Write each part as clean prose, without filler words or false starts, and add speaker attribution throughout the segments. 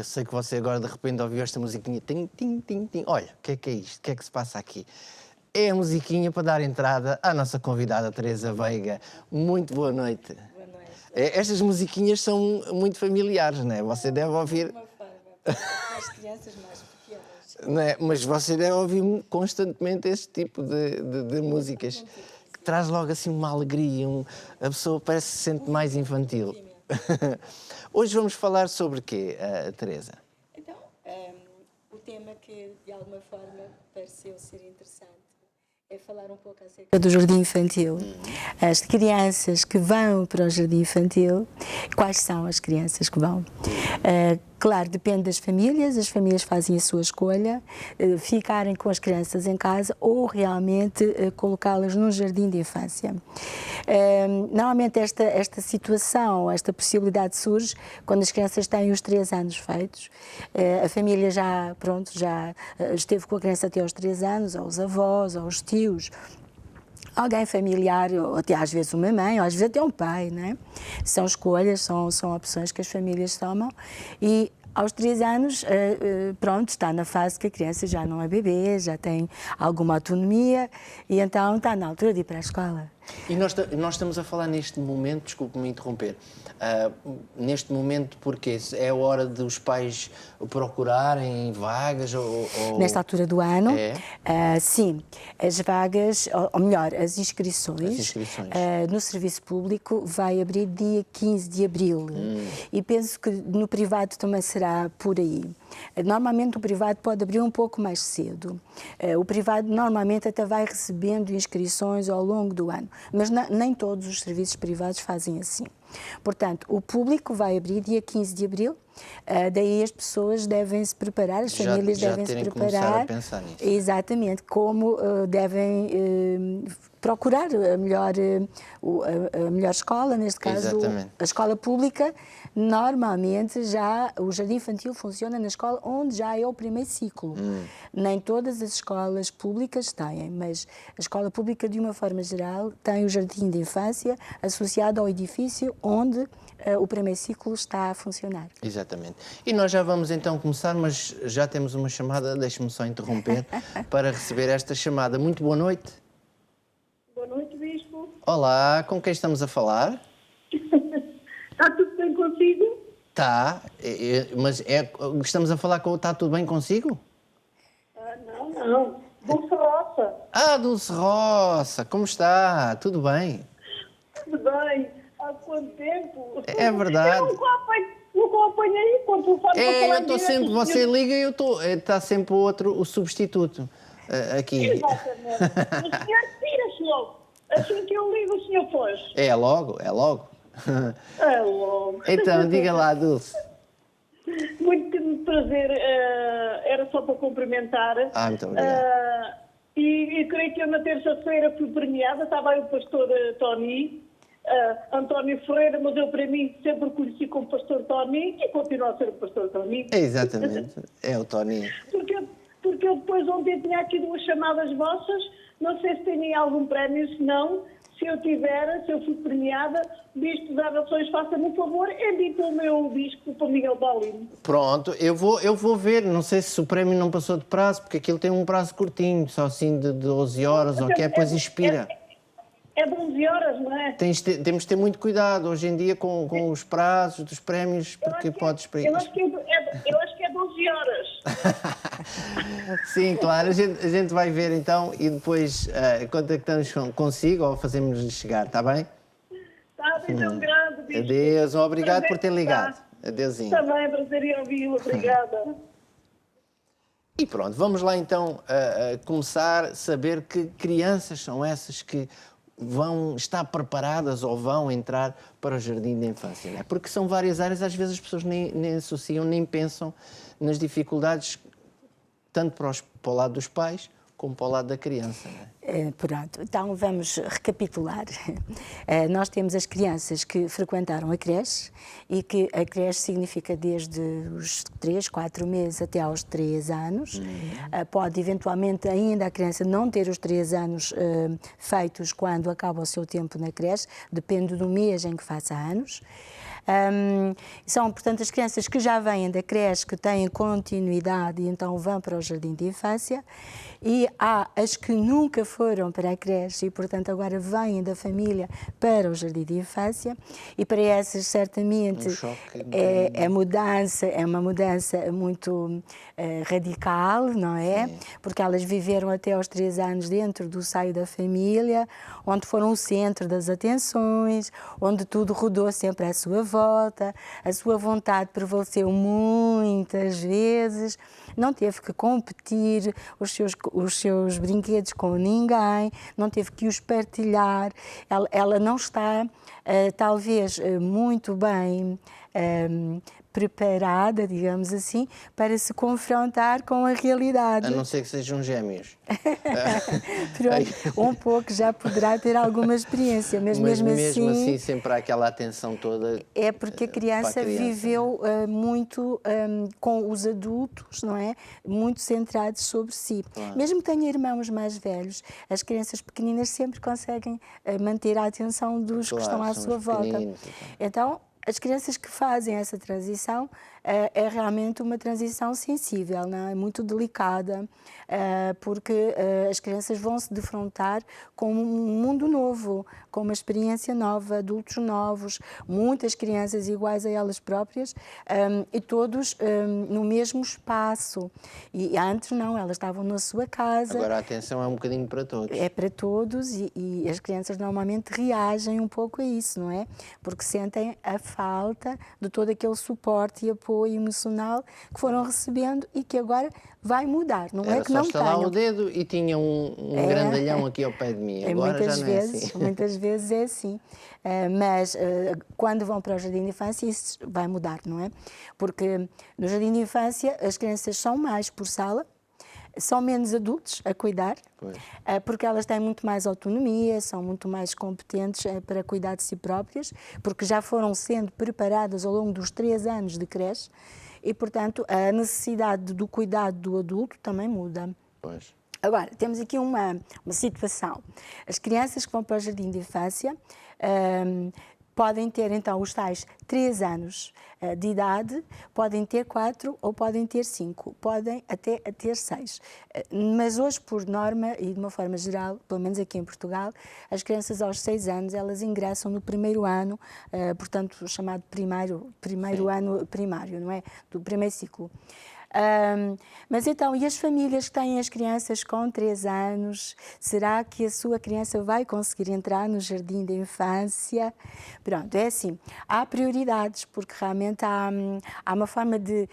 Speaker 1: sei que você agora de repente ouviu esta musiquinha. Tim, tim, tim, tim. Olha, o que é isto? O que é que se passa aqui? É a musiquinha para dar entrada à nossa convidada Teresa Veiga. Muito boa noite.
Speaker 2: Boa noite.
Speaker 1: Estas musiquinhas são muito familiares, não é? Você deve ouvir...
Speaker 2: De uma forma, para as crianças mais pequenas.
Speaker 1: Não é? Mas você deve ouvir constantemente este tipo de músicas. Que traz logo assim uma alegria, a pessoa parece que se sente mais infantil. Hoje vamos falar sobre o quê, Teresa?
Speaker 2: Então, o tema que de alguma forma pareceu ser interessante é falar um pouco acerca do jardim infantil. As crianças que vão para o jardim infantil, quais são as crianças que vão? Claro, depende das famílias, as famílias fazem a sua escolha, ficarem com as crianças em casa ou realmente colocá-las num jardim de infância. Normalmente esta situação, esta possibilidade surge quando as crianças têm os 3 anos feitos. A família já esteve com a criança até aos 3 anos, ou os avós, ou os tios, alguém familiar, ou até às vezes uma mãe, ou às vezes até um pai, não é? São escolhas, são opções que as famílias tomam e aos 3 anos, pronto, está na fase que a criança já não é bebê, já tem alguma autonomia e então está na altura de ir para a escola.
Speaker 1: E nós estamos a falar neste momento, desculpe-me interromper, neste momento porque é a hora dos pais procurarem vagas ou...
Speaker 2: Nesta altura do ano, sim, as vagas, ou melhor, as inscrições. No serviço público vai abrir dia 15 de abril e penso que no privado também será por aí. Normalmente o privado pode abrir um pouco mais cedo. O privado normalmente até vai recebendo inscrições ao longo do ano, mas nem todos os serviços privados fazem assim. Portanto, o público vai abrir dia 15 de abril, daí as pessoas devem se preparar, as famílias devem se preparar.
Speaker 1: A pensar nisso.
Speaker 2: Exatamente, como devem procurar a melhor escola, neste caso a escola pública. Normalmente já o jardim infantil funciona na escola onde já é o primeiro ciclo. Nem todas as escolas públicas têm, mas a escola pública de uma forma geral tem o jardim de infância associado ao edifício onde o primeiro ciclo está a funcionar.
Speaker 1: Exatamente. E nós já vamos então começar, mas já temos uma chamada, deixe-me só interromper, para receber esta chamada. Muito boa noite.
Speaker 3: Boa noite, Bispo.
Speaker 1: Olá, com quem estamos a falar?
Speaker 3: Está tudo bem consigo?
Speaker 1: Tá, mas estamos a falar com... Está tudo bem consigo?
Speaker 3: Não. Dulce Roça.
Speaker 1: Dulce Roça, como está? Tudo bem?
Speaker 3: Tudo bem. Há quanto tempo?
Speaker 1: É verdade.
Speaker 3: Eu nunca apanhei quando tu falas
Speaker 1: eu estou sempre... Você liga e eu estou... Está sempre o substituto aqui.
Speaker 3: Exatamente. O senhor tira-se logo. Assim que eu ligo, o senhor foge.
Speaker 1: É logo.
Speaker 3: É logo.
Speaker 1: Então, diga lá, Dulce.
Speaker 3: Muito prazer. Era só para cumprimentar.
Speaker 1: Muito obrigado.
Speaker 3: E creio que eu na terça-feira fui premiada. Estava aí o pastor Tony, António Ferreira, mas eu para mim sempre o conheci como pastor Tony e continua a ser o pastor Tony.
Speaker 1: Exatamente, é o Tony.
Speaker 3: Porque eu depois ontem tinha aqui 2 chamadas vossas, não sei se têm algum prémio, se não, se eu fui premiada, Bispo das Nações, faça-me um favor, envie para o meu Bispo, para o Miguel Paulino.
Speaker 1: Pronto, eu vou ver, não sei se o prémio não passou de prazo, porque aquilo tem um prazo curtinho, só assim de 12 horas, ou que depois expira.
Speaker 3: É de 11 horas, não é?
Speaker 1: Temos de ter muito cuidado hoje em dia com os prazos dos prémios, porque pode expirar.
Speaker 3: Eu acho que é 12 horas.
Speaker 1: Sim, claro, a gente vai ver então e depois contactamos consigo ou fazemos-lhe chegar, está bem?
Speaker 3: Está bem, então, grande, Bispo.
Speaker 1: Adeus, obrigado por ter ligado. Adeusinho.
Speaker 3: Também, prazer em ouvi-lo, obrigada.
Speaker 1: E pronto, vamos lá então começar a saber que crianças são essas que vão estar preparadas ou vão entrar para o jardim de infância, não é? Porque são várias áreas, às vezes as pessoas nem associam, nem pensam nas dificuldades, tanto para o lado dos pais como para o lado da criança, não é?
Speaker 2: Pronto, então vamos recapitular. Nós temos as crianças que frequentaram a creche e que a creche significa desde os 3, 4 meses até aos 3 anos. Pode eventualmente ainda a criança não ter os 3 anos feitos quando acaba o seu tempo na creche, depende do mês em que faça anos. São, portanto, as crianças que já vêm da creche, que têm continuidade e então vão para o jardim de infância, e há as que nunca foram para a creche e, portanto, agora vêm da família para o jardim de infância, e para essas, certamente, é uma mudança muito radical, não é? Sim. Porque elas viveram até aos 3 anos dentro do seio da família, onde foram o centro das atenções, onde tudo rodou sempre à sua volta, a sua vontade prevaleceu muitas vezes, não teve que competir os seus brinquedos com ninguém, não teve que os partilhar, ela não está, talvez, muito bem preparada, digamos assim, para se confrontar com a realidade.
Speaker 1: A não ser que sejam gêmeos.
Speaker 2: Pronto, um pouco já poderá ter alguma experiência, mas mesmo assim
Speaker 1: sempre há aquela atenção toda.
Speaker 2: É porque a criança viveu muito com os adultos, não é? Muito centrados sobre si. Claro. Mesmo que tenha irmãos mais velhos, as crianças pequeninas sempre conseguem manter a atenção dos que estão à sua volta. Então, as crianças que fazem essa transição é realmente uma transição sensível, não é? Muito delicada, porque as crianças vão se defrontar com um mundo novo, com uma experiência nova, adultos novos, muitas crianças iguais a elas próprias e todos no mesmo espaço. E antes não, elas estavam na sua casa.
Speaker 1: Agora a atenção é um bocadinho para todos.
Speaker 2: É para todos e as crianças normalmente reagem um pouco a isso, não é? Porque sentem a falta de todo aquele suporte e apoio emocional que foram recebendo e que agora vai mudar, não é que não tenham. Era só
Speaker 1: estalar o dedo e tinha um grandalhão aqui ao pé de mim, agora já não é assim.
Speaker 2: Muitas vezes é assim, mas quando vão para o jardim de infância isso vai mudar, não é? Porque no jardim de infância as crianças são mais por sala, são menos adultos a cuidar, porque elas têm muito mais autonomia, são muito mais competentes para cuidar de si próprias, porque já foram sendo preparadas ao longo dos 3 anos de creche e, portanto, a necessidade do cuidado do adulto também muda.
Speaker 1: Pois.
Speaker 2: Agora, temos aqui uma situação. As crianças que vão para o jardim de infância podem ter, então, os tais 3 anos de idade, podem ter 4 ou podem ter 5, podem até ter 6. Mas hoje, por norma e de uma forma geral, pelo menos aqui em Portugal, as crianças aos 6 anos, elas ingressam no primeiro ano, portanto, chamado primeiro ano primário, não é? Do primeiro ciclo. Mas então, e as famílias que têm as crianças com 3 anos, será que a sua criança vai conseguir entrar no jardim da infância? Pronto, é assim, há prioridades, porque realmente há uma forma de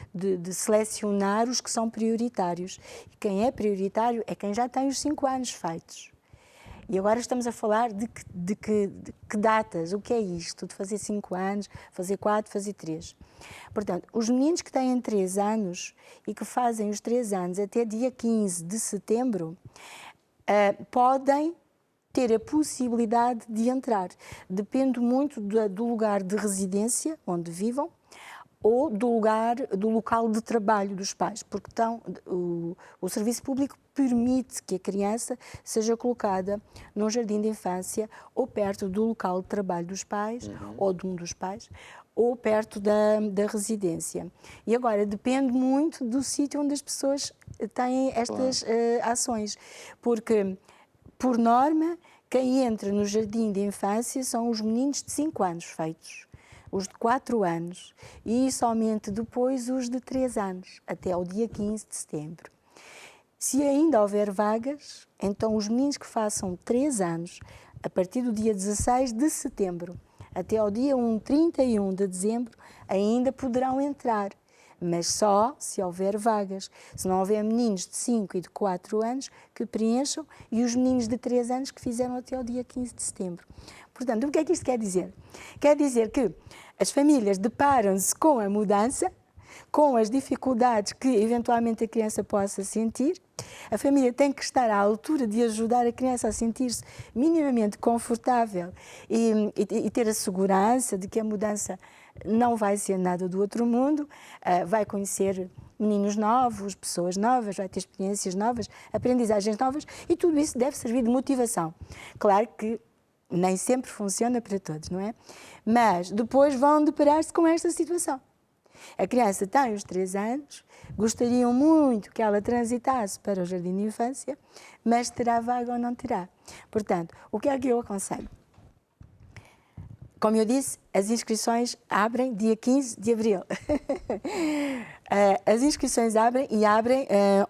Speaker 2: selecionar os que são prioritários. E quem é prioritário é quem já tem os 5 anos feitos. E agora estamos a falar de que datas, o que é isto, de fazer 5 anos, fazer 4, fazer 3. Portanto, os meninos que têm 3 anos e que fazem os 3 anos até dia 15 de setembro, podem ter a possibilidade de entrar. Depende muito do lugar de residência onde vivam, ou do local de trabalho dos pais, porque o serviço público permite que a criança seja colocada num jardim de infância ou perto do local de trabalho dos pais, ou de um dos pais, ou perto da residência. E agora, depende muito do sítio onde as pessoas têm estas ações, porque, por norma, quem entra no jardim de infância são os meninos de 5 anos feitos, os de 4 anos e somente depois os de 3 anos, até ao dia 15 de setembro. Se ainda houver vagas, então os meninos que façam 3 anos, a partir do dia 16 de setembro, até ao dia 31 de dezembro, ainda poderão entrar, mas só se houver vagas. Se não houver meninos de 5 e de 4 anos que preencham e os meninos de 3 anos que fizeram até ao dia 15 de setembro. Portanto, o que é que isto quer dizer? Quer dizer que as famílias deparam-se com a mudança, com as dificuldades que eventualmente a criança possa sentir. A família tem que estar à altura de ajudar a criança a sentir-se minimamente confortável e ter a segurança de que a mudança não vai ser nada do outro mundo, vai conhecer meninos novos, pessoas novas, vai ter experiências novas, aprendizagens novas e tudo isso deve servir de motivação. Claro que nem sempre funciona para todos, não é? Mas depois vão deparar-se com esta situação. A criança tem os 3 anos, gostariam muito que ela transitasse para o jardim de infância, mas terá vaga ou não terá. Portanto, o que é que eu aconselho? Como eu disse, as inscrições abrem dia 15 de abril. As inscrições abrem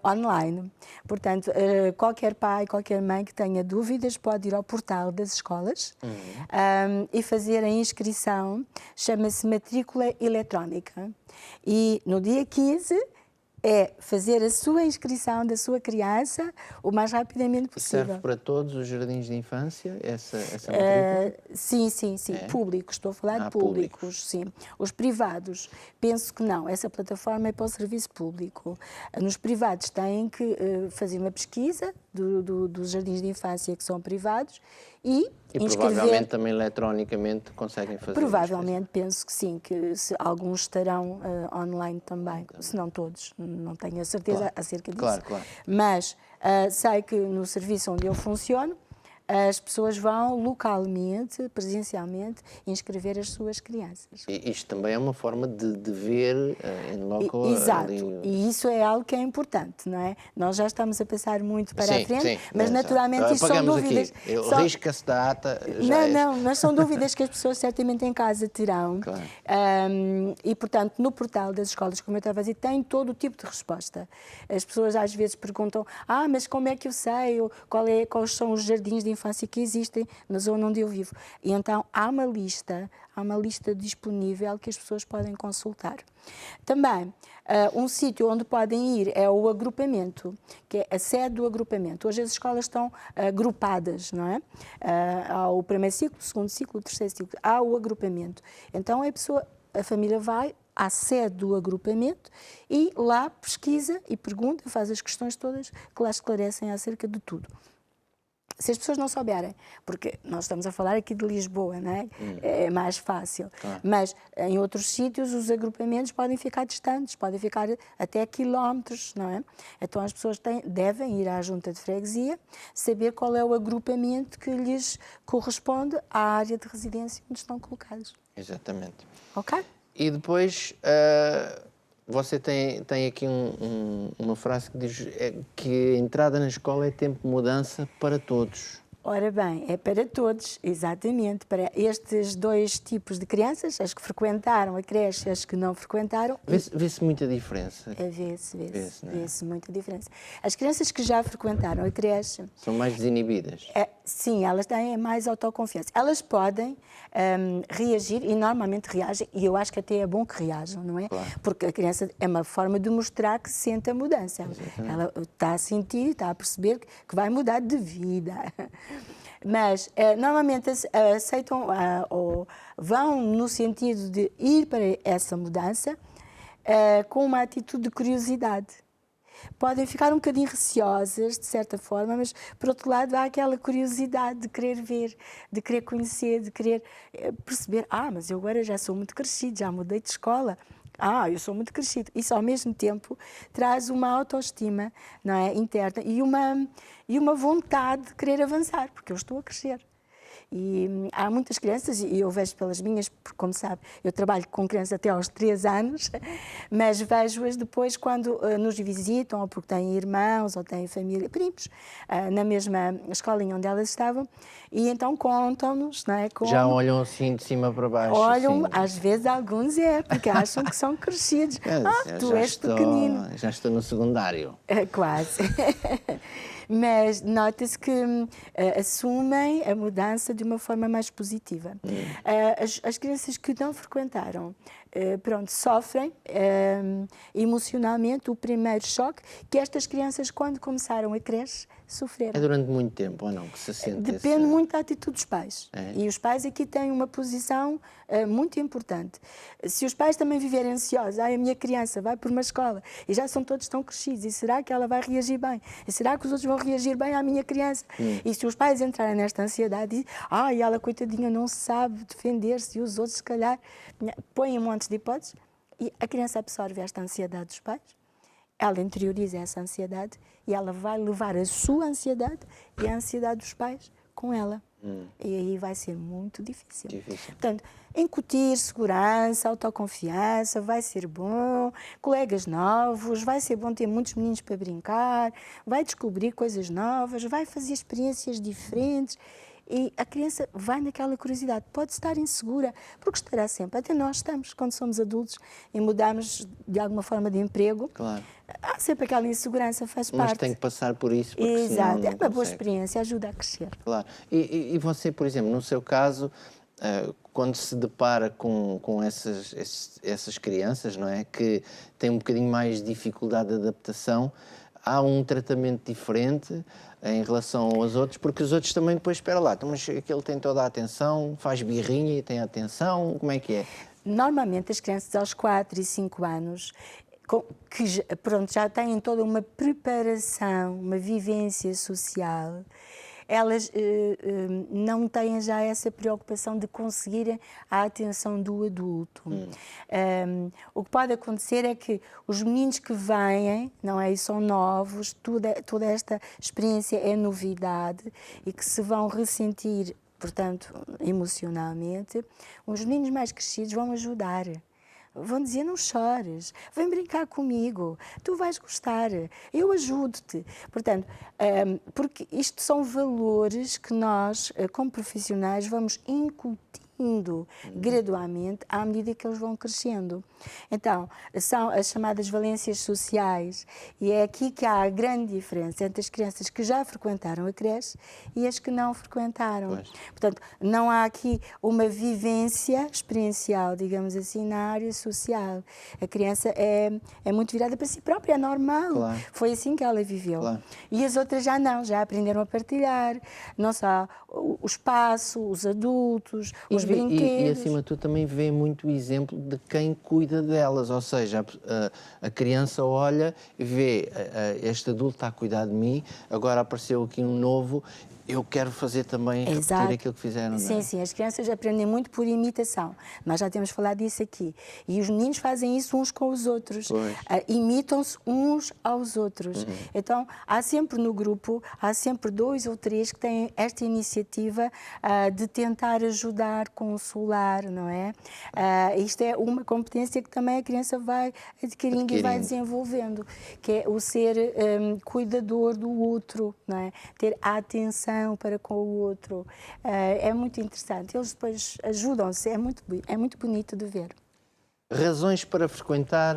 Speaker 2: online. Portanto, qualquer pai, qualquer mãe que tenha dúvidas pode ir ao portal das escolas e fazer a inscrição. Chama-se matrícula eletrónica. E no dia 15 é fazer a sua inscrição da sua criança o mais rapidamente possível.
Speaker 1: Serve para todos os jardins de infância, essa matrícula?
Speaker 2: Sim.
Speaker 1: É?
Speaker 2: Públicos, estou a falar de públicos, sim. Os privados, penso que não, essa plataforma é para o serviço público. Nos privados têm que fazer uma pesquisa dos jardins de infância que são privados e
Speaker 1: provavelmente também eletronicamente conseguem fazer.
Speaker 2: Provavelmente, penso que sim, que alguns estarão online também, se não todos, não tenho a certeza acerca disso.
Speaker 1: Claro.
Speaker 2: Mas sei que no serviço onde eu funciono, as pessoas vão localmente, presencialmente, inscrever as suas crianças.
Speaker 1: E isto também é uma forma de ver em loco.
Speaker 2: Exato, e isso é algo que é importante, não é? Nós já estamos a pensar muito para a frente, mas naturalmente isto são dúvidas.
Speaker 1: Risca-se da ata.
Speaker 2: Não, mas são dúvidas que as pessoas certamente em casa terão.
Speaker 1: Claro.
Speaker 2: E, portanto, no portal das escolas, como eu estava a dizer, tem todo o tipo de resposta. As pessoas às vezes perguntam, mas como é que eu sei? Quais são os jardins de infância que existem na zona onde eu vivo. E então há uma lista disponível que as pessoas podem consultar. Também, um sítio onde podem ir é o agrupamento, que é a sede do agrupamento. Hoje as escolas estão agrupadas, não é? Há o primeiro ciclo, o segundo ciclo, o terceiro ciclo. Há o agrupamento. Então a família vai à sede do agrupamento e lá pesquisa e pergunta, faz as questões todas que lá esclarecem acerca de tudo. Se as pessoas não souberem, porque nós estamos a falar aqui de Lisboa, não é? É mais fácil.
Speaker 1: Claro.
Speaker 2: Mas em outros sítios os agrupamentos podem ficar distantes, podem ficar até quilómetros, não é? Então as pessoas devem ir à junta de freguesia, saber qual é o agrupamento que lhes corresponde à área de residência onde estão colocados.
Speaker 1: Exatamente.
Speaker 2: Ok?
Speaker 1: E depois você tem aqui uma frase que diz que a entrada na escola é tempo de mudança para todos.
Speaker 2: Ora bem, é para todos, exatamente, para estes 2 tipos de crianças, as que frequentaram a creche e as que não frequentaram.
Speaker 1: Vê-se muita diferença?
Speaker 2: Vê-se muita diferença. As crianças que já frequentaram a creche...
Speaker 1: São mais desinibidas?
Speaker 2: Sim, elas têm mais autoconfiança. Elas podem reagir e normalmente reagem, e eu acho que até é bom que reajam, não é?
Speaker 1: Claro.
Speaker 2: Porque a criança é uma forma de mostrar que sente a mudança. Ela está a sentir, está a perceber que vai mudar de vida. Mas normalmente aceitam ou vão no sentido de ir para essa mudança com uma atitude de curiosidade. Podem ficar um bocadinho receosas, de certa forma, mas, por outro lado, há aquela curiosidade de querer ver, de querer conhecer, de querer perceber, mas eu agora já sou muito crescido, já mudei de escola. Eu sou muito crescido. Isso, ao mesmo tempo, traz uma autoestima, não é, interna e uma vontade de querer avançar, porque eu estou a crescer. E há muitas crianças, e eu vejo pelas minhas, porque, como sabe, eu trabalho com crianças até aos 3 anos, mas vejo-as depois quando nos visitam, ou porque têm irmãos, ou têm família, primos, na mesma escolinha onde elas estavam, e então contam-nos, não é?
Speaker 1: Já olham assim de cima para baixo?
Speaker 2: Olham,
Speaker 1: assim.
Speaker 2: Às vezes alguns porque acham que são crescidos. Tu és pequenino.
Speaker 1: Já estou no secundário.
Speaker 2: Quase. Mas nota-se que assumem a mudança de uma forma mais positiva. As crianças que não frequentaram, sofrem emocionalmente o primeiro choque que estas crianças, quando começaram a creche, sofreram.
Speaker 1: É durante muito tempo ou não que se sente?
Speaker 2: Depende muito da atitude dos pais. E os pais aqui têm uma posição muito importante. Se os pais também viverem ansiosos, a minha criança vai por uma escola e já são todos tão crescidos, e será que ela vai reagir bem? E será que os outros vão reagir bem à minha criança? E se os pais entrarem nesta ansiedade, e ela, coitadinha, não sabe defender-se, e os outros, se calhar, põem um monte de hipóteses, e a criança absorve esta ansiedade dos pais, ela interioriza essa ansiedade e ela vai levar a sua ansiedade e a ansiedade dos pais com ela. E aí vai ser muito difícil.
Speaker 1: Difícil.
Speaker 2: Portanto, incutir segurança, autoconfiança, vai ser bom, colegas novos, vai ser bom ter muitos meninos para brincar, vai descobrir coisas novas, vai fazer experiências diferentes. E a criança vai naquela curiosidade, pode estar insegura, porque estará sempre. Até nós estamos, quando somos adultos e mudamos de alguma forma de emprego,
Speaker 1: Claro.
Speaker 2: há sempre aquela insegurança, faz
Speaker 1: Mas
Speaker 2: parte.
Speaker 1: tem que passar por isso, porque senão
Speaker 2: Exato,
Speaker 1: não
Speaker 2: é uma boa
Speaker 1: consegue.
Speaker 2: experiência, ajuda a crescer.
Speaker 1: Claro. E você, por exemplo, no seu caso, quando se depara com essas crianças, não é, que têm um bocadinho mais de dificuldade de adaptação, há um tratamento diferente em relação aos outros, porque os outros também depois, espera lá, então, mas aquele tem toda a atenção, faz birrinha e tem atenção, como é que é?
Speaker 2: Normalmente as crianças aos 4 e 5 anos, pronto, já têm toda uma preparação, uma vivência social, elas não têm já essa preocupação de conseguirem a atenção do adulto. O que pode acontecer é que os meninos que vêm, não é, e são novos, toda esta experiência é novidade e que se vão ressentir, portanto, emocionalmente, os meninos mais crescidos vão ajudar. Vão dizer, não chores, vem brincar comigo, tu vais gostar, eu ajudo-te. Portanto, porque isto são valores que nós, como profissionais, vamos incutindo gradualmente à medida que eles vão crescendo. Então, são as chamadas valências sociais e é aqui que há a grande diferença entre as crianças que já frequentaram a creche e as que não frequentaram.
Speaker 1: Pois.
Speaker 2: Portanto, não há aqui uma vivência experiencial, digamos assim, na área social. A criança é muito virada para si própria, é normal.
Speaker 1: Claro.
Speaker 2: Foi assim que ela viveu.
Speaker 1: Claro.
Speaker 2: E as outras já não, já aprenderam a partilhar, não só o espaço, os adultos, os brinquedos.
Speaker 1: E acima de tudo também vê muito exemplo de quem cuida delas, ou seja, a criança olha e vê, este adulto está a cuidar de mim, agora apareceu aqui um novo, eu quero fazer também, repetir aquilo que fizeram.
Speaker 2: Sim,
Speaker 1: não é?
Speaker 2: sim, as crianças aprendem muito por imitação. Nós já temos falado disso aqui. E os meninos fazem isso uns com os outros. Imitam-se uns aos outros. Então, há sempre no grupo, há sempre 2 ou 3 que têm esta iniciativa de tentar ajudar, consolar, não é? Isto é uma competência que também a criança vai adquirindo e vai desenvolvendo, que é o ser cuidador do outro, não é? Ter a atenção para com o outro. É muito interessante. Eles depois ajudam-se, é muito bonito de ver.
Speaker 1: Razões para frequentar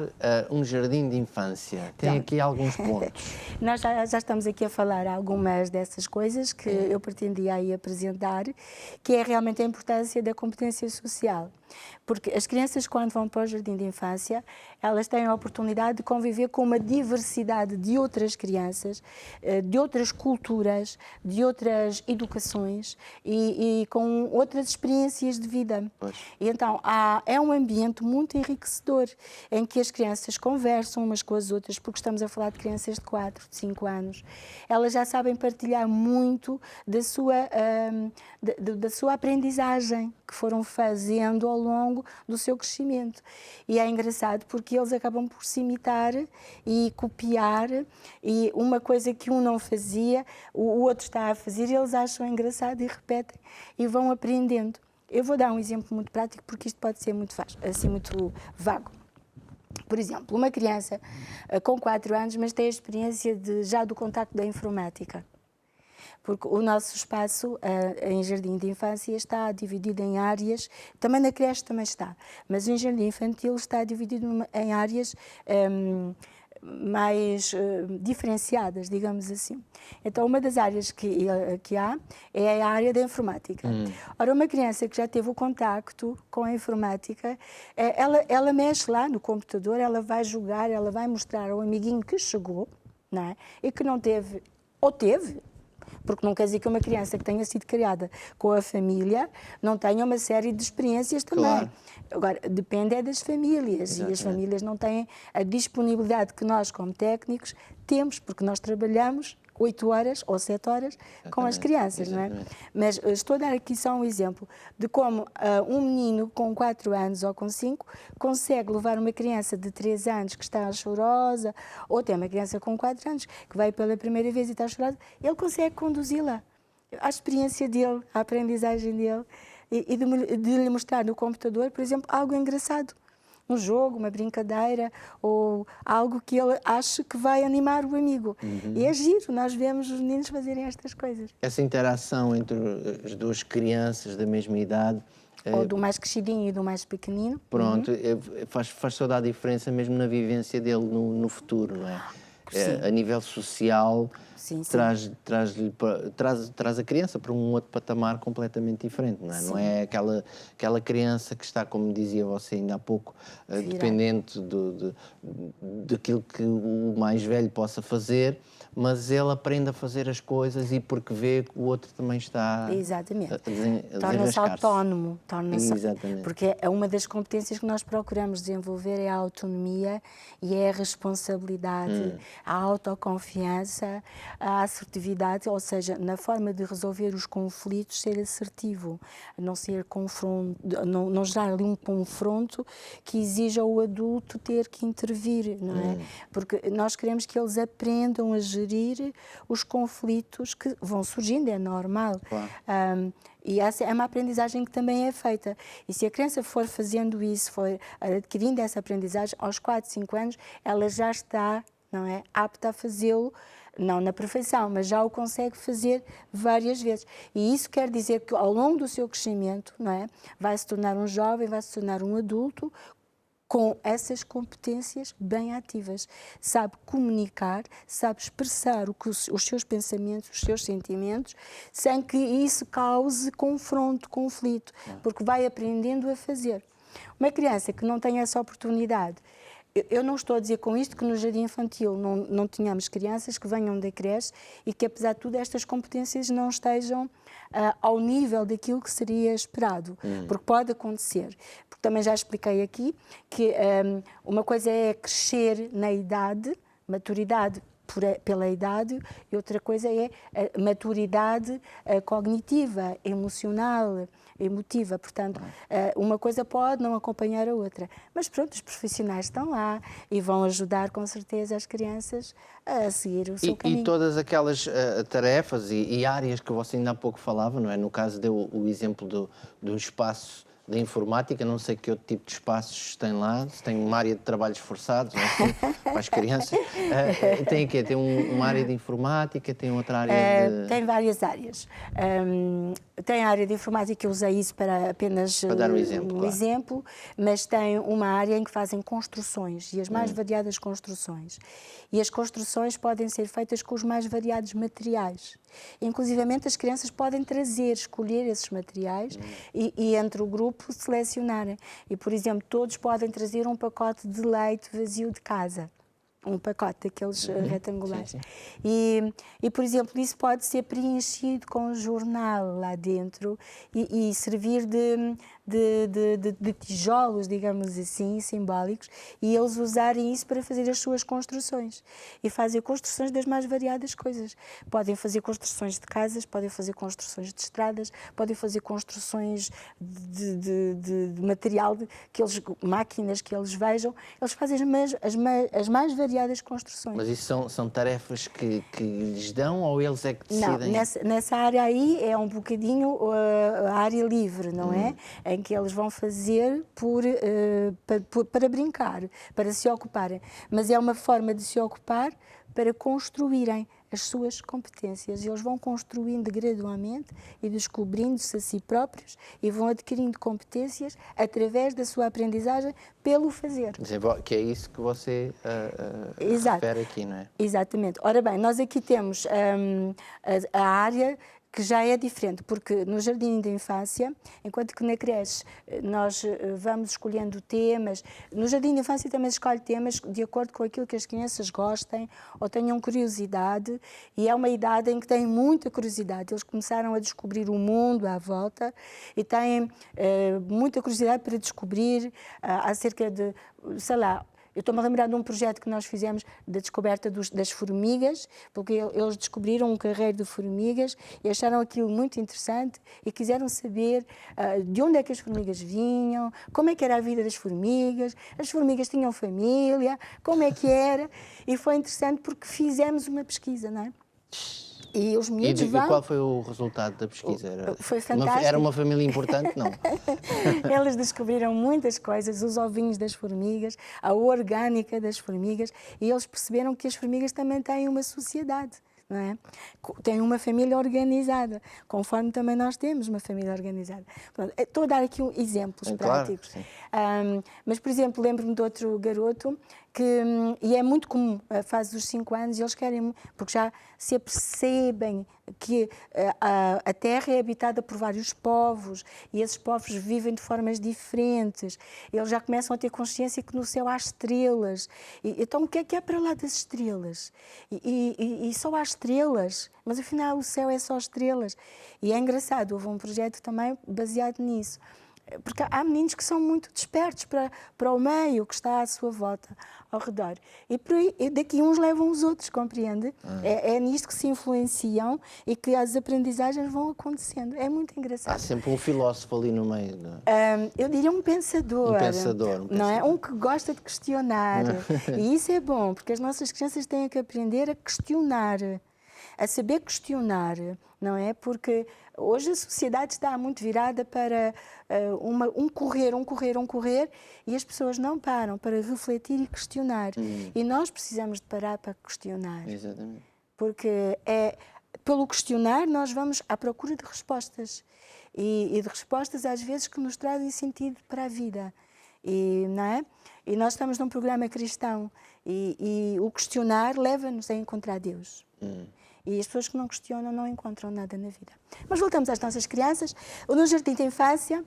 Speaker 1: um jardim de infância. Tem aqui alguns pontos.
Speaker 2: Nós já estamos aqui a falar algumas dessas coisas que eu pretendia aí apresentar, que é realmente a importância da competência social. Porque as crianças, quando vão para o jardim de infância, elas têm a oportunidade de conviver com uma diversidade de outras crianças, de outras culturas, de outras educações e com outras experiências de vida.
Speaker 1: Pois.
Speaker 2: E então é um ambiente muito enriquecedor, em que as crianças conversam umas com as outras, porque estamos a falar de crianças de 4, de 5 anos. Elas já sabem partilhar muito da sua aprendizagem que foram fazendo ao longo do seu crescimento. E é engraçado porque eles acabam por se imitar e copiar, e uma coisa que um não fazia, o outro está a fazer, e eles acham engraçado e repetem e vão aprendendo. Eu vou dar um exemplo muito prático porque isto pode ser muito vago. Por exemplo, uma criança com 4 anos, mas tem a experiência já do contacto da informática. Porque o nosso espaço em jardim de infância está dividido em áreas, também na creche também está, mas em jardim infantil está dividido em áreas mais diferenciadas, digamos assim. Então, uma das áreas que há é a área da informática. Ora, uma criança que já teve o contacto com a informática, ela mexe lá no computador, ela vai jogar, ela vai mostrar ao amiguinho que chegou, não é? E que não teve, ou teve, porque não quer dizer que uma criança que tenha sido criada com a família não tenha uma série de experiências também.
Speaker 1: Claro.
Speaker 2: Agora, depende das famílias. Exatamente. E as famílias não têm a disponibilidade que nós, como técnicos, temos, porque nós trabalhamos 8 horas ou 7 horas com as crianças, não é? Mas estou a dar aqui só um exemplo de como um menino com 4 anos ou com 5 consegue levar uma criança de 3 anos que está chorosa, ou até uma criança com 4 anos que vai pela primeira vez e está chorosa, ele consegue conduzi-la. a experiência dele, a aprendizagem dele, e de lhe mostrar no computador, por exemplo, algo engraçado. Um jogo, uma brincadeira, ou algo que ele acha que vai animar o amigo. E é giro, nós vemos os meninos fazerem estas coisas.
Speaker 1: Essa interação entre as duas crianças da mesma idade...
Speaker 2: Ou do mais crescidinho e do mais pequenino.
Speaker 1: Pronto, faz toda a diferença mesmo na vivência dele no futuro, não é? A nível social,
Speaker 2: Sim, sim.
Speaker 1: traz a criança para um outro patamar completamente diferente, não é? Não é aquela criança que está, como dizia você ainda há pouco, dependente daquilo que o mais velho possa fazer, mas ele aprende a fazer as coisas e porque vê que o outro também está...
Speaker 2: Exatamente.
Speaker 1: a
Speaker 2: Torna-se autónomo.
Speaker 1: Exatamente.
Speaker 2: Porque é uma das competências que nós procuramos desenvolver é a autonomia e é a responsabilidade, a autoconfiança, a assertividade, ou seja, na forma de resolver os conflitos, ser assertivo, não ser não gerar ali um confronto que exija o adulto ter que intervir, não é? Porque nós queremos que eles aprendam a gerir os conflitos que vão surgindo, é normal.
Speaker 1: Claro.
Speaker 2: E essa é uma aprendizagem que também é feita. E se a criança for fazendo isso, for adquirindo essa aprendizagem, aos 4, 5 anos, ela já está, não é, apta a fazê-lo, não na perfeição, mas já o consegue fazer várias vezes. E isso quer dizer que ao longo do seu crescimento, não é, vai se tornar um jovem, vai se tornar um adulto, com essas competências bem ativas. Sabe comunicar, sabe expressar os seus pensamentos, os seus sentimentos, sem que isso cause conflito, porque vai aprendendo a fazer. Uma criança que não tem essa oportunidade, eu não estou a dizer com isto que no jardim infantil não tenhamos crianças que venham da creche e que, apesar de tudo, estas competências não estejam ao nível daquilo que seria esperado, porque pode acontecer. Porque também já expliquei aqui que uma coisa é crescer na idade, maturidade pela idade, e outra coisa é a maturidade cognitiva, emocional, emotiva. Portanto, uma coisa pode não acompanhar a outra. Mas pronto, os profissionais estão lá e vão ajudar com certeza as crianças a seguir o seu caminho.
Speaker 1: E todas aquelas tarefas e áreas que você ainda há pouco falava, não é? No caso deu o exemplo do espaço da informática, não sei que outro tipo de espaços tem lá, se tem uma área de trabalhos forçados, não é? Para as crianças. Tem o quê? Tem uma área de informática, tem outra área de...
Speaker 2: Tem várias áreas. Tem a área de informática, eu usei isso para apenas
Speaker 1: dar um exemplo, claro.
Speaker 2: exemplo, mas tem uma área em que fazem construções, e as mais variadas construções. E as construções podem ser feitas com os mais variados materiais. Inclusivamente as crianças podem escolher esses materiais e entre o grupo selecionarem. E, por exemplo, todos podem trazer um pacote de leite vazio de casa. Um pacote daqueles retangulares.
Speaker 1: Sim, sim.
Speaker 2: E, por exemplo, isso pode ser preenchido com um jornal lá dentro e servir de tijolos, digamos assim, simbólicos, e eles usarem isso para fazer as suas construções. E fazer construções das mais variadas coisas. Podem fazer construções de casas, podem fazer construções de estradas, podem fazer construções de material, máquinas que eles vejam. Eles fazem as mais variadas construções.
Speaker 1: Mas isso são tarefas que lhes dão ou eles é que decidem?
Speaker 2: Não, nessa área aí é um bocadinho a área livre, não é? Em que eles vão fazer para brincar, para se ocuparem. Mas é uma forma de se ocupar para construírem as suas competências. Eles vão construindo gradualmente e descobrindo-se a si próprios e vão adquirindo competências através da sua aprendizagem pelo fazer.
Speaker 1: Que é isso que você refere aqui, não é?
Speaker 2: Exatamente. Ora bem, nós aqui temos a área que já é diferente, porque no jardim da infância, enquanto que na creche nós vamos escolhendo temas, no jardim da infância também se escolhe temas de acordo com aquilo que as crianças gostem ou tenham curiosidade, e é uma idade em que têm muita curiosidade. Eles começaram a descobrir o mundo à volta e têm muita curiosidade para descobrir acerca de, sei lá, eu estou-me a lembrar de um projeto que nós fizemos da descoberta das formigas, porque eles descobriram um carreiro de formigas e acharam aquilo muito interessante e quiseram saber de onde é que as formigas vinham, como é que era a vida das formigas, as formigas tinham família, como é que era, e foi interessante porque fizemos uma pesquisa, não é? E os miúdos
Speaker 1: E
Speaker 2: vão...
Speaker 1: qual foi o resultado da pesquisa?
Speaker 2: Foi fantástico.
Speaker 1: Era uma família importante? Não.
Speaker 2: Eles descobriram muitas coisas, os ovinhos das formigas, a orgânica das formigas, e eles perceberam que as formigas também têm uma sociedade. Não é? Tem uma família organizada, conforme também nós temos uma família organizada. Pronto, estou a dar aqui exemplos práticos.
Speaker 1: Claro,
Speaker 2: mas, por exemplo, lembro-me de outro garoto que, e é muito comum, a fase dos 5 anos, eles querem, porque já se apercebem que a Terra é habitada por vários povos e esses povos vivem de formas diferentes. Eles já começam a ter consciência que no céu há estrelas. Então, o que é para lá das estrelas? E só há estrelas, mas afinal o céu é só estrelas. E é engraçado, houve um projeto também baseado nisso. Porque há meninos que são muito despertos para o meio que está à sua volta, ao redor. E por aí, daqui uns levam os outros, compreende? É nisto que se influenciam e que as aprendizagens vão acontecendo. É muito engraçado.
Speaker 1: Há sempre um filósofo ali no meio.
Speaker 2: Eu diria um pensador.
Speaker 1: Um pensador.
Speaker 2: Não é? Um que gosta de questionar. E isso é bom, porque as nossas crianças têm que aprender a questionar. A saber questionar, não é? Porque hoje a sociedade está muito virada para um correr, e as pessoas não param para refletir e questionar. E nós precisamos de parar para questionar.
Speaker 1: Exatamente.
Speaker 2: Porque pelo questionar nós vamos à procura de respostas. E de respostas às vezes que nos trazem sentido para a vida. Não é? E nós estamos num programa cristão e o questionar leva-nos a encontrar Deus. E as pessoas que não questionam não encontram nada na vida. Mas voltamos às nossas crianças. No jardim de infância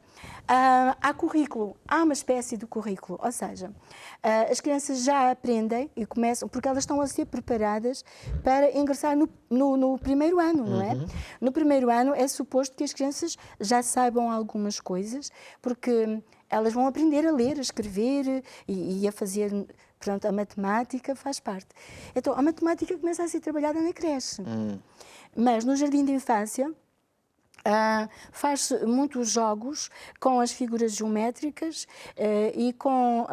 Speaker 2: há currículo, há uma espécie de currículo. Ou seja, as crianças já aprendem e começam, porque elas estão a ser preparadas para ingressar no primeiro ano, não é? No primeiro ano é suposto que as crianças já saibam algumas coisas, porque elas vão aprender a ler, a escrever e a fazer... Portanto, a matemática faz parte. Então, a matemática começa a ser trabalhada na creche. Mas no jardim de infância faz muitos jogos com as figuras geométricas e com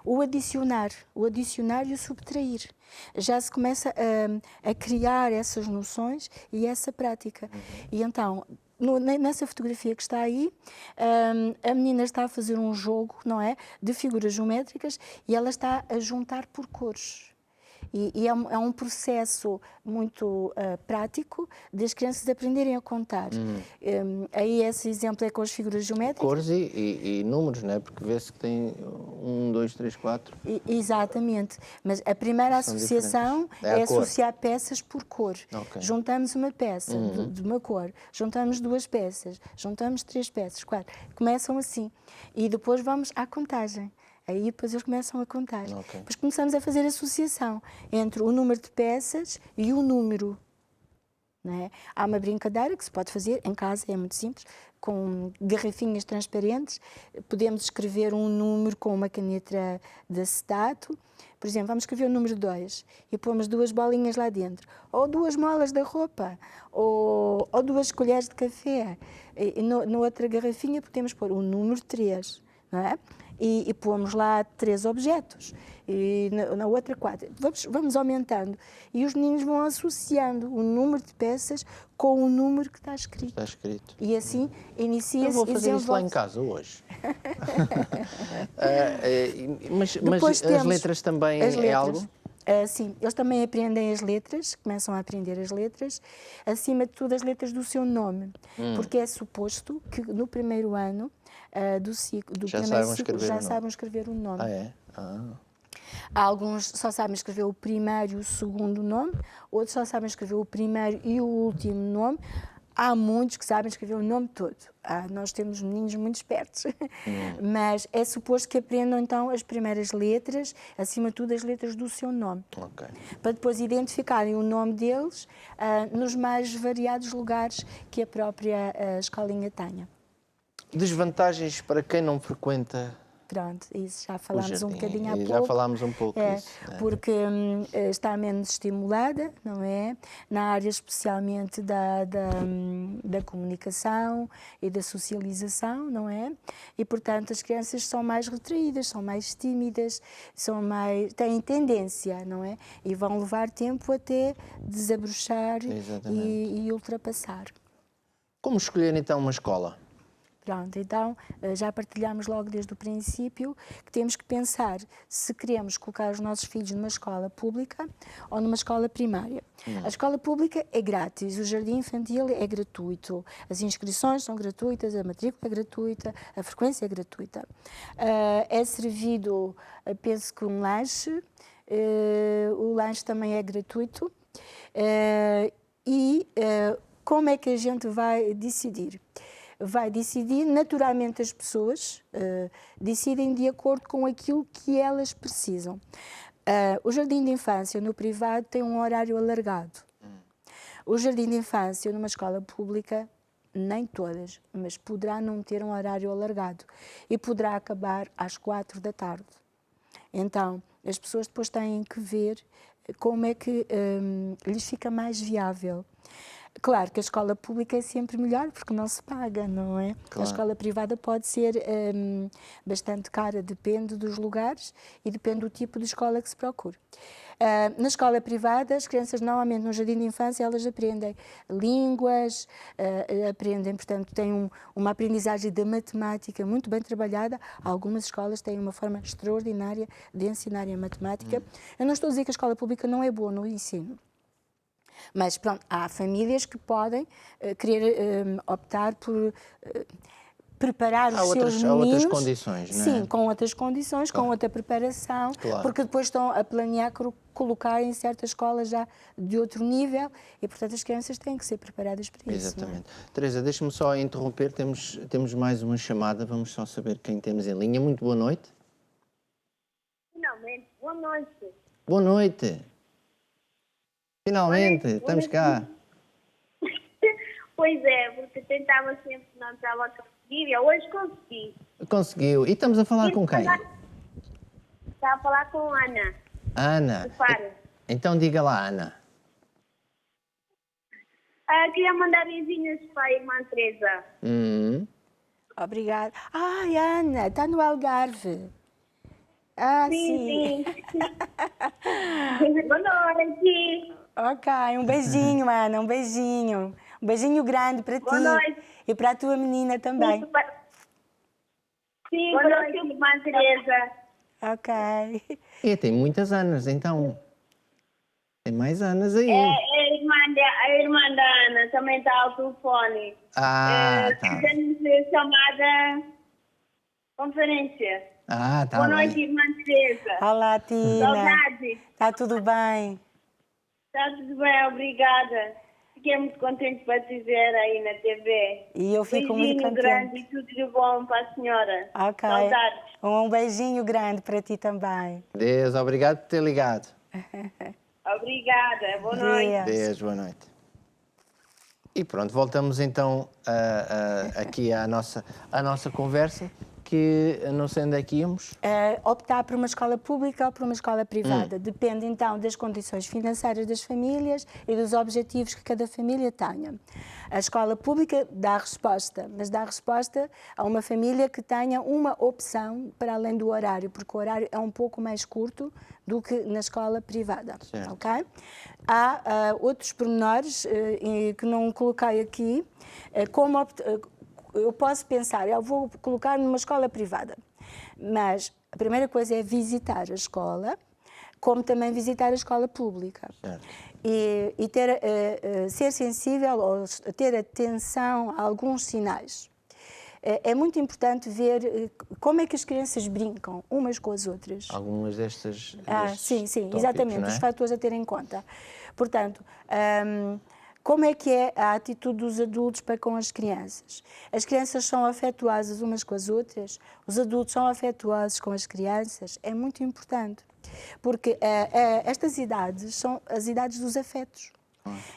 Speaker 2: o adicionar e o subtrair. Já se começa a criar essas noções e essa prática. E então... Nessa fotografia que está aí, a menina está a fazer um jogo, não é, de figuras geométricas e ela está a juntar por cores. E é um processo muito prático das crianças aprenderem a contar. Aí esse exemplo é com as figuras geométricas.
Speaker 1: Cores e números, não é? Porque vê-se que tem 1, 2, 3, 4.
Speaker 2: Exatamente. Mas a primeira associação é associar peças por cor.
Speaker 1: Okay.
Speaker 2: Juntamos uma peça de uma cor, juntamos 2 peças, juntamos 3 peças, 4. Começam assim. E depois vamos à contagem. Aí depois eles começam a contar. Depois começamos a fazer associação entre o número de peças e o número. Não é? Há uma brincadeira que se pode fazer em casa, é muito simples, com garrafinhas transparentes. Podemos escrever um número com uma caneta de acetato. Por exemplo, vamos escrever o número 2 e pomos 2 bolinhas lá dentro. Ou 2 molas da roupa, ou 2 colheres de café. E na outra garrafinha podemos pôr o número 3, não é? E pomos lá 3 objetos, e na outra 4. Vamos aumentando. E os meninos vão associando o número de peças com o número que está escrito.
Speaker 1: Está escrito.
Speaker 2: E assim inicia-se.
Speaker 1: Eu vou fazer isso lá em casa hoje. Mas as letras também é algo?
Speaker 2: Sim, eles também aprendem as letras, começam a aprender as letras, acima de tudo as letras do seu nome, porque é suposto que no primeiro ano do primeiro ciclo já sabem escrever o nome. Há alguns só sabem escrever o primeiro e o segundo nome, outros só sabem escrever o primeiro e o último nome. Há muitos que sabem escrever o nome todo. Nós temos meninos muito espertos. Mas é suposto que aprendam então as primeiras letras, acima de tudo as letras do seu nome. Para depois identificarem o nome deles nos mais variados lugares que a própria escolinha tenha.
Speaker 1: Desvantagens para quem não frequenta
Speaker 2: Pronto, isso já falámos um
Speaker 1: jardim.
Speaker 2: bocadinho há
Speaker 1: E
Speaker 2: pouco.
Speaker 1: já falámos um pouco disso.
Speaker 2: Porque está menos estimulada, não é? Na área especialmente da comunicação e da socialização, não é? E, portanto, as crianças são mais retraídas, são mais tímidas, têm tendência, não é? E vão levar tempo até desabrochar e ultrapassar.
Speaker 1: Como escolher então uma escola?
Speaker 2: Pronto, então já partilhamos logo desde o princípio que temos que pensar se queremos colocar os nossos filhos numa escola pública ou numa escola primária. A escola pública é grátis, o jardim infantil é gratuito, as inscrições são gratuitas, a matrícula é gratuita, a frequência é gratuita. É servido, penso que um lanche, o lanche também é gratuito. Como é que a gente vai decidir? Vai decidir, naturalmente as pessoas decidem de acordo com aquilo que elas precisam. O jardim de infância no privado tem um horário alargado. O jardim de infância numa escola pública, nem todas, mas poderá não ter um horário alargado e poderá acabar às 4 da tarde. Então, as pessoas depois têm que ver como é que lhes fica mais viável. Claro que a escola pública é sempre melhor porque não se paga, não é?
Speaker 1: Claro.
Speaker 2: A escola privada pode ser bastante cara, depende dos lugares e depende do tipo de escola que se procura. Na escola privada, as crianças normalmente no jardim de infância elas aprendem línguas, aprendem, portanto, têm uma aprendizagem da matemática muito bem trabalhada. Algumas escolas têm uma forma extraordinária de ensinarem a matemática. Eu não estou a dizer que a escola pública não é boa no ensino. Mas pronto, há famílias que podem querer optar por preparar os seus meninos.
Speaker 1: Há outras condições, não é?
Speaker 2: Sim, com outras condições, com outra preparação, porque depois estão a planear colocar em certas escolas já de outro nível e, portanto, as crianças têm que ser preparadas para isso.
Speaker 1: Exatamente. Teresa, deixa-me só interromper, temos mais uma chamada, vamos só saber quem temos em linha. Muito boa noite.
Speaker 4: Finalmente, boa noite.
Speaker 1: Boa noite. Finalmente, estamos cá.
Speaker 4: Pois é, porque tentava sempre, não estava a conseguir, e hoje consegui.
Speaker 1: Conseguiu. E estamos a falar com quem?
Speaker 4: Estava a falar com a Ana.
Speaker 1: Ana.
Speaker 4: Do Faro.
Speaker 1: Então diga lá, Ana.
Speaker 4: Queria mandar beijinhos para a irmã Teresa.
Speaker 2: Obrigada. Ai, Ana, está no Algarve.
Speaker 4: Sim. Boa noite.
Speaker 2: Ok, um beijinho, Ana, um beijinho. Um beijinho grande para ti.
Speaker 4: Boa noite.
Speaker 2: E para a tua menina também.
Speaker 4: Sim, boa noite, irmã Teresa.
Speaker 2: Ok.
Speaker 1: E tem muitas Anas, então. Tem mais Anas aí.
Speaker 4: A irmã da Ana também está ao telefone.
Speaker 1: Tá.
Speaker 4: Fizemos chamada conferência.
Speaker 1: Tá.
Speaker 4: Boa noite, irmã Teresa.
Speaker 2: Olá, Tina.
Speaker 4: Saudade.
Speaker 2: Está tudo bem?
Speaker 4: Está tudo bem, obrigada. Fiquei muito contente para te ver aí na TV.
Speaker 2: E eu fico muito
Speaker 4: Beijinho
Speaker 2: contente.
Speaker 4: grande e tudo de bom para a senhora.
Speaker 2: Ok.
Speaker 4: Saudades.
Speaker 2: Um beijinho grande para ti também.
Speaker 1: Deus, obrigado por ter ligado.
Speaker 4: Obrigada, boa noite.
Speaker 1: Deus, boa noite. E pronto, voltamos então aqui à nossa conversa, que não sei onde é que íamos.
Speaker 2: Optar por uma escola pública ou por uma escola privada. Depende então das condições financeiras das famílias e dos objetivos que cada família tenha. A escola pública dá resposta, mas dá resposta a uma família que tenha uma opção para além do horário, porque o horário é um pouco mais curto do que na escola privada.
Speaker 1: Certo.
Speaker 2: Okay? Há outros pormenores que não coloquei aqui, eu posso pensar, eu vou colocar numa escola privada, mas a primeira coisa é visitar a escola, como também visitar a escola pública.
Speaker 1: Certo.
Speaker 2: E ser sensível ou ter atenção a alguns sinais. É muito importante ver como é que as crianças brincam umas com as outras.
Speaker 1: Algumas destes
Speaker 2: Sim,
Speaker 1: tópicos,
Speaker 2: exatamente,
Speaker 1: não é?
Speaker 2: os fatores a ter em conta. Portanto, como é que é a atitude dos adultos para com as crianças? As crianças são afetuosas umas com as outras? Os adultos são afetuosos com as crianças? É muito importante, porque estas idades são as idades dos afetos.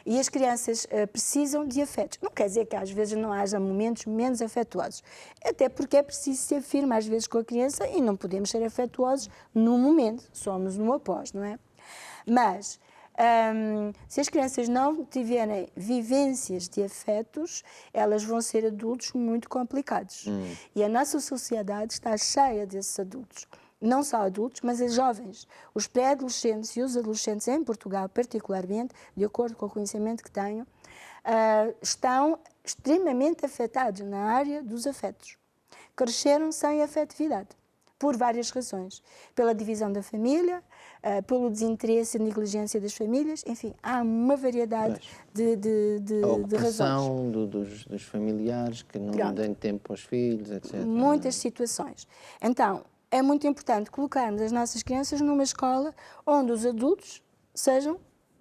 Speaker 2: E as crianças precisam de afetos. Não quer dizer que às vezes não haja momentos menos afetuosos. Até porque é preciso ser firme às vezes com a criança e não podemos ser afetuosos no momento. Somos no após, não é? Mas se as crianças não tiverem vivências de afetos, elas vão ser adultos muito complicados. E a nossa sociedade está cheia desses adultos. Não só adultos, mas os jovens. Os pré-adolescentes e os adolescentes em Portugal, particularmente, de acordo com o conhecimento que tenho, estão extremamente afetados na área dos afetos. Cresceram sem afetividade, por várias razões. Pela divisão da família, pelo desinteresse e negligência das famílias, enfim, há uma variedade de razões.
Speaker 1: A ocupação dos familiares, que não dão tempo aos filhos, etc.
Speaker 2: Muitas situações. Então, é muito importante colocarmos as nossas crianças numa escola onde os adultos sejam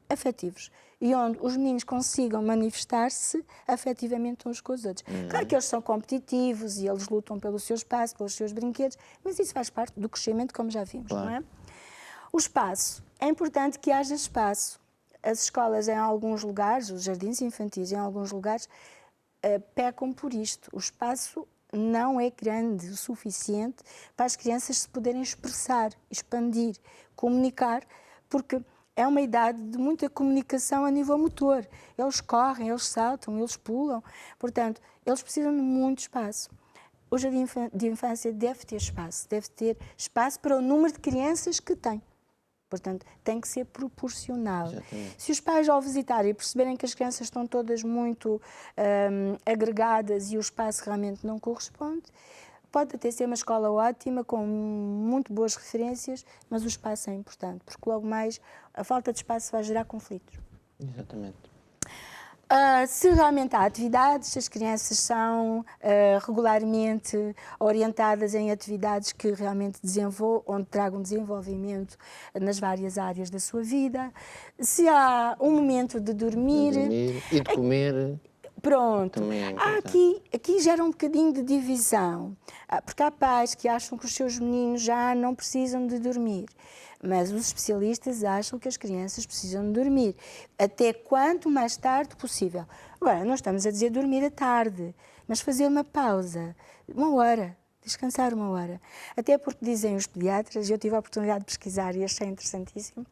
Speaker 2: afetivos e onde os meninos consigam manifestar-se afetivamente uns com os outros. Claro que eles são competitivos e eles lutam pelo seu espaço, pelos seus brinquedos, mas isso faz parte do crescimento, como já vimos, não é? O espaço. É importante que haja espaço. As escolas em alguns lugares, os jardins infantis em alguns lugares, pecam por isto. O espaço não é grande o suficiente para as crianças se poderem expressar, expandir, comunicar, porque é uma idade de muita comunicação a nível motor. Eles correm, eles saltam, eles pulam. Portanto, eles precisam de muito espaço. O jardim de infância deve ter espaço para o número de crianças que tem. Portanto, tem que ser proporcional. Exatamente. Se os pais, ao visitarem, perceberem que as crianças estão todas muito agregadas e o espaço realmente não corresponde, pode até ser uma escola ótima, com muito boas referências, mas o espaço é importante, porque logo mais a falta de espaço vai gerar conflitos.
Speaker 1: Exatamente.
Speaker 2: Se realmente há atividades, se as crianças são regularmente orientadas em atividades que realmente onde tragam desenvolvimento nas várias áreas da sua vida, se há um momento de dormir
Speaker 1: E de comer.
Speaker 2: Pronto,
Speaker 1: É
Speaker 2: aqui gera um bocadinho de divisão, porque há pais que acham que os seus meninos já não precisam de dormir, mas os especialistas acham que as crianças precisam de dormir, até quanto mais tarde possível. Agora, não estamos a dizer dormir à tarde, mas fazer uma pausa, 1 hora, descansar 1 hora. Até porque dizem os pediatras, e eu tive a oportunidade de pesquisar e achei interessantíssimo,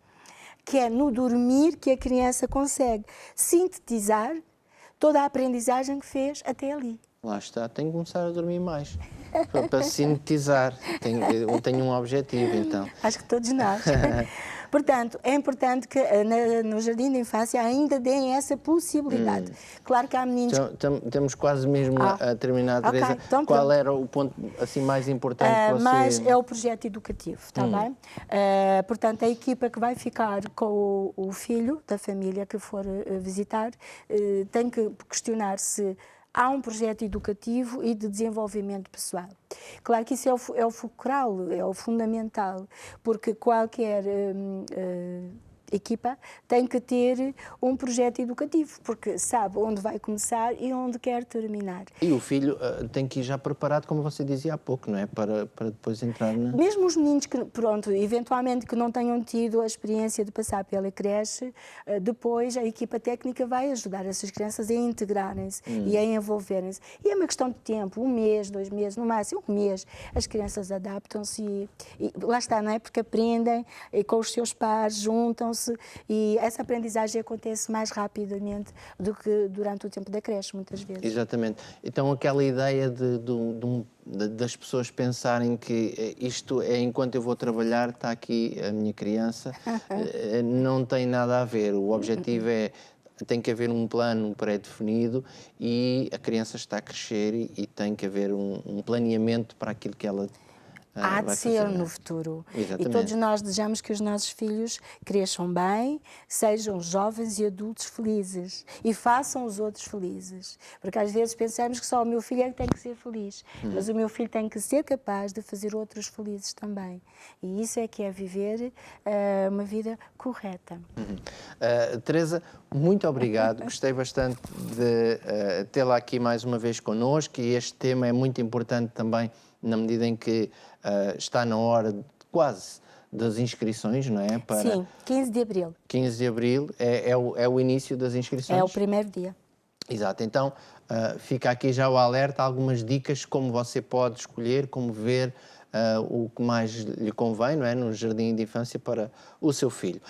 Speaker 2: que é no dormir que a criança consegue sintetizar toda a aprendizagem que fez até ali.
Speaker 1: Lá está, tenho que começar a dormir mais, para sintetizar. Eu tenho um objetivo, então.
Speaker 2: Acho que todos nós. Portanto, é importante que no jardim de infância ainda deem essa possibilidade. Claro que há meninos...
Speaker 1: Então, temos quase mesmo a terminar, Teresa.
Speaker 2: Okay, então,
Speaker 1: qual era o ponto assim, mais importante que você...
Speaker 2: Mas é o projeto educativo, está bem? Portanto, a equipa que vai ficar com o filho da família que for visitar tem que questionar se há um projeto educativo e de desenvolvimento pessoal. Claro que isso é o fulcral, é o fundamental, porque qualquer equipa tem que ter um projeto educativo, porque sabe onde vai começar e onde quer terminar.
Speaker 1: E o filho tem que ir já preparado, como você dizia há pouco, não é? Para depois entrar na...
Speaker 2: Mesmo os meninos que, pronto, eventualmente que não tenham tido a experiência de passar pela creche, depois a equipa técnica vai ajudar essas crianças a integrarem-se e a envolverem-se. E é uma questão de tempo, 1 mês, 2 meses, no máximo 1 mês, as crianças adaptam-se e lá está, não é? Porque aprendem e com os seus pares, juntam-se, e essa aprendizagem acontece mais rapidamente do que durante o tempo da creche, muitas vezes.
Speaker 1: Exatamente. Então aquela ideia das pessoas pensarem que isto é enquanto eu vou trabalhar, está aqui a minha criança, não tem nada a ver. O objetivo tem que haver um plano pré-definido e a criança está a crescer e tem que haver um planeamento para aquilo que ela
Speaker 2: há de ser no futuro.
Speaker 1: Exatamente.
Speaker 2: E todos nós desejamos que os nossos filhos cresçam bem, sejam jovens e adultos felizes e façam os outros felizes. Porque às vezes pensamos que só o meu filho é que tem que ser feliz, mas o meu filho tem que ser capaz de fazer outros felizes também. E isso é que é viver uma vida correta.
Speaker 1: Teresa, muito obrigado. Gostei bastante de tê-la aqui mais uma vez connosco e este tema é muito importante também na medida em que está na hora quase das inscrições, não é? Para
Speaker 2: Sim, 15 de abril.
Speaker 1: 15 de abril é o início das inscrições?
Speaker 2: É o primeiro dia.
Speaker 1: Exato, então fica aqui já o alerta, algumas dicas como você pode escolher, como ver o que mais lhe convém, não é? No jardim de infância para o seu filho.